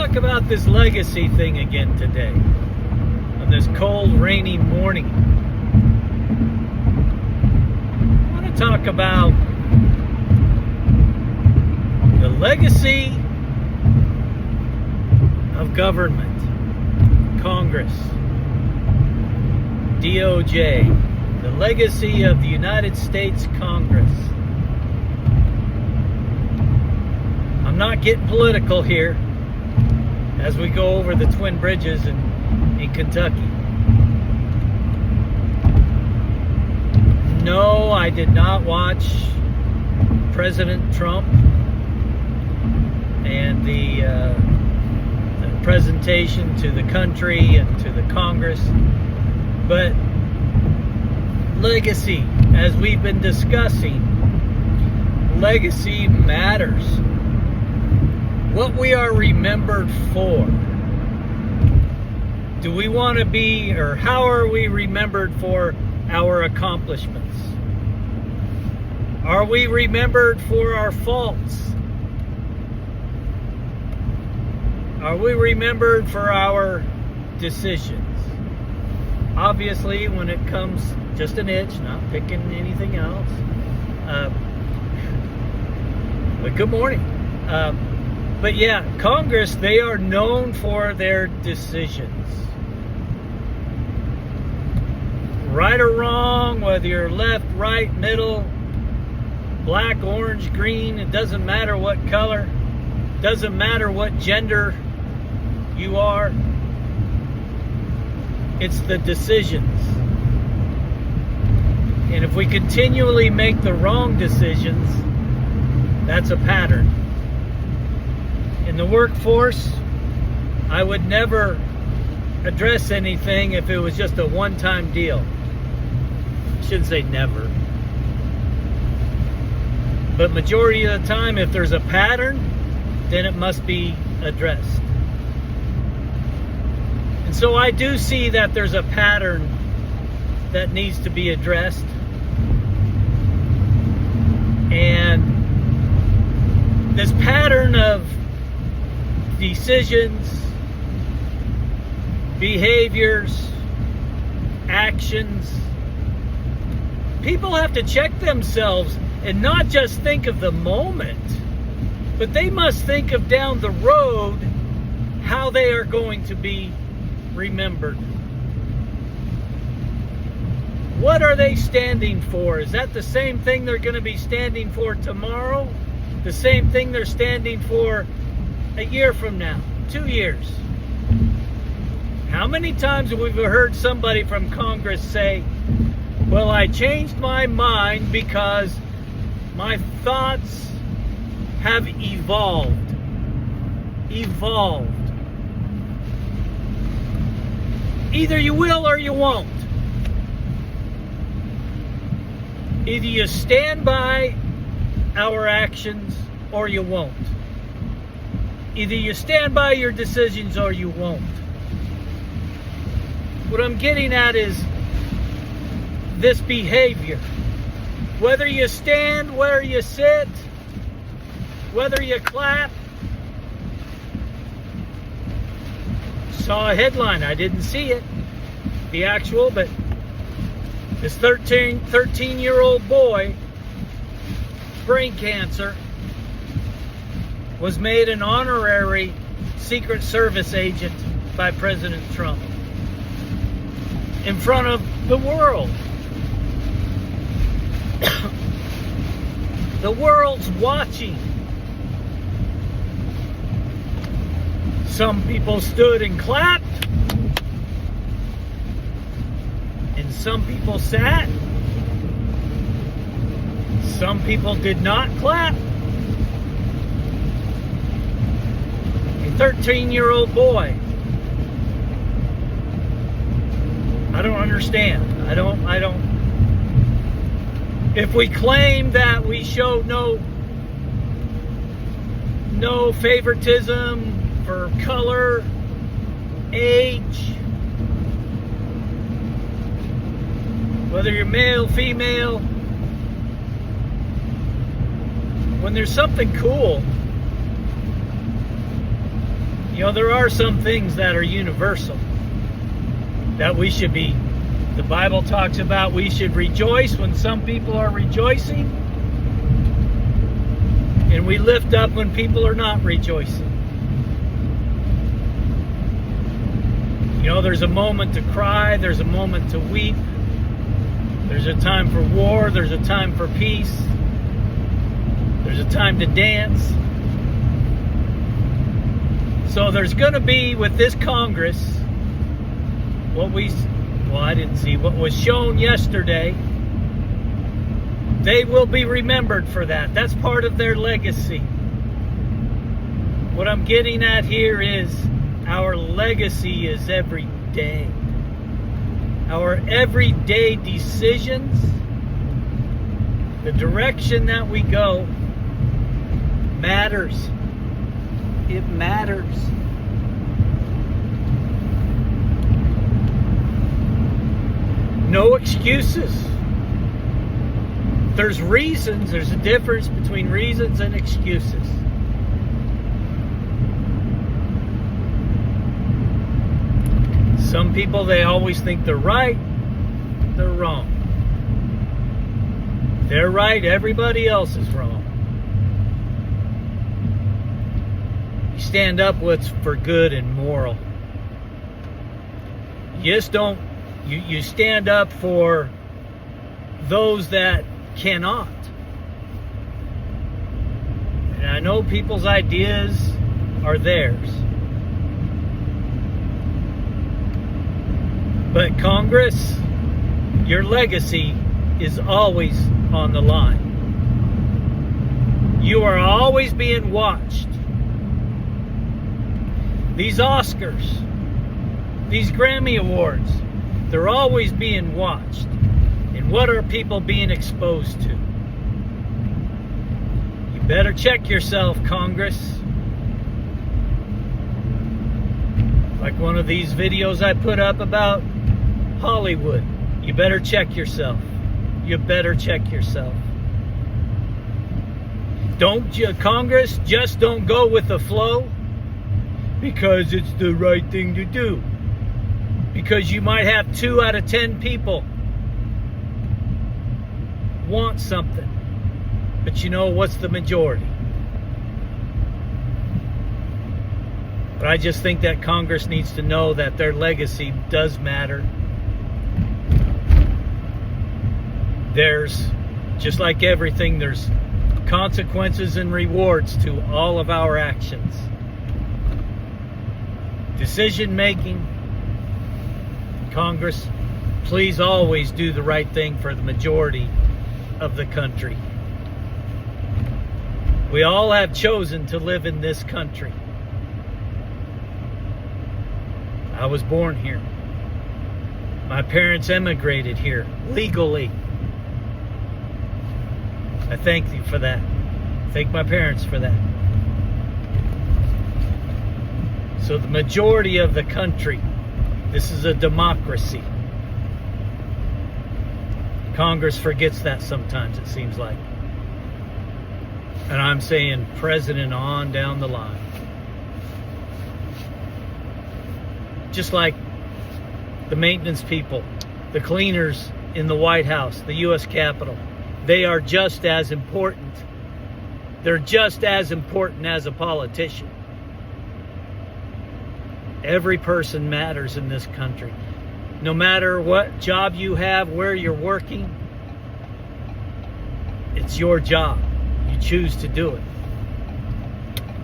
talk about this legacy thing again today, on this cold, rainy morning. I want to talk about the legacy of government, Congress, DOJ, the legacy of the United States Congress. I'm not getting political here as we go over the Twin Bridges in Kentucky. No, I did not watch President Trump and the presentation to the country and to the Congress, but legacy, as we've been discussing, legacy matters. What we are remembered for. Do we want to be, or how are we remembered for our accomplishments? Are we remembered for our faults? Are we remembered for our decisions? Obviously, when it comes, just an itch, not picking anything else. But good morning. But yeah, Congress, they are known for their decisions. Right or wrong, whether you're left, right, middle, black, orange, green, it doesn't matter what color, doesn't matter what gender you are. It's the decisions. And if we continually make the wrong decisions, that's a pattern. In the workforce, I would never address anything if it was just a one-time deal. I shouldn't say never. But majority of the time, if there's a pattern, then it must be addressed. And so I do see that there's a pattern that needs to be addressed. And this pattern of decisions, behaviors, actions, people have to check themselves and not just think of the moment, but they must think of down the road how they are going to be remembered. What are they standing for? Is that the same thing they're going to be standing for tomorrow? The same thing they're standing for a year from now, 2 years? How many times have we heard somebody from Congress say, well, I changed my mind because my thoughts have evolved. Either you will or you won't. Either you stand by our actions or you won't. Either you stand by your decisions or you won't. What I'm getting at is this behavior. Whether you stand, whether you sit, whether you clap. Saw a headline, I didn't see it, the actual, but this 13-year-old boy, brain cancer, was made an honorary Secret Service agent by President Trump in front of the world. The world's watching. Some people stood and clapped, and some people sat. Some people did not clap. A 13-year-old boy. I don't understand. I don't. If we claim that we show no favoritism for color, age, whether you're male, female, when there's something cool, You know, there are some things that are universal that we should be. The Bible talks about we should rejoice when some people are rejoicing, and we lift up when people are not rejoicing. You know, there's a moment to cry, there's a moment to weep, there's a time for war, there's a time for peace, there's a time to dance. So there's going to be, with this Congress, what was shown yesterday. They will be remembered for that. That's part of their legacy. What I'm getting at here is our legacy is every day. Our everyday decisions, the direction that we go, matters. It matters. No excuses. There's reasons. There's a difference between reasons and excuses. Some people, they always think they're right. They're wrong. They're right. Everybody else is wrong. You stand up what's for good and moral. You just don't. You stand up for those that cannot. And I know people's ideas are theirs. But Congress, your legacy is always on the line. You are always being watched. These Oscars, these Grammy Awards, they're always being watched. And what are people being exposed to? You better check yourself, Congress. Like one of these videos I put up about Hollywood. You better check yourself. You better check yourself. Congress, just don't go with the flow because it's the right thing to do. Because you might have 2 out of 10 people want something. But you know what's the majority? But I just think that Congress needs to know that their legacy does matter. There's, just like everything, there's consequences and rewards to all of our actions. Decision making. Congress, please always do the right thing for the majority of the country. We all have chosen to live in this country. I was born here. My parents emigrated here legally. I thank you for that. I thank my parents for that. So the majority of the country, this is a democracy. Congress forgets that sometimes, it seems like. And I'm saying president on down the line. Just like the maintenance people, the cleaners in the White House, the U.S. Capitol, they are just as important. They're just as important as a politician. Every person matters in this country. No matter what job you have, where you're working, it's your job. You choose to do it.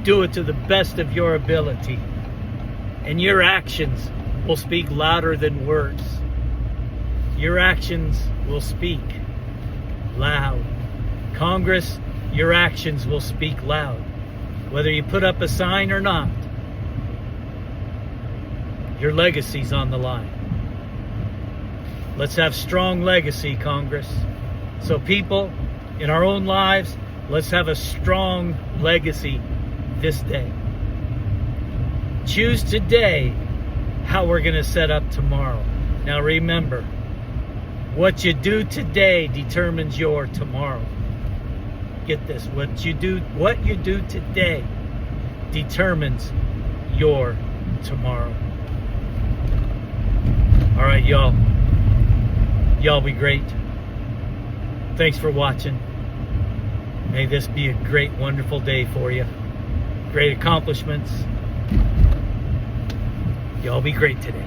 Do it to the best of your ability. And your actions will speak louder than words. Your actions will speak loud. Congress, your actions will speak loud. Whether you put up a sign or not, your legacy's on the line. Let's have strong legacy, Congress. So people, in our own lives, let's have a strong legacy this day. Choose today how we're going to set up tomorrow. Now remember, what you do today determines your tomorrow. Get this, what you do today determines your tomorrow. All right, y'all. Y'all be great. Thanks for watching. May this be a great, wonderful day for you. Great accomplishments. Y'all be great today.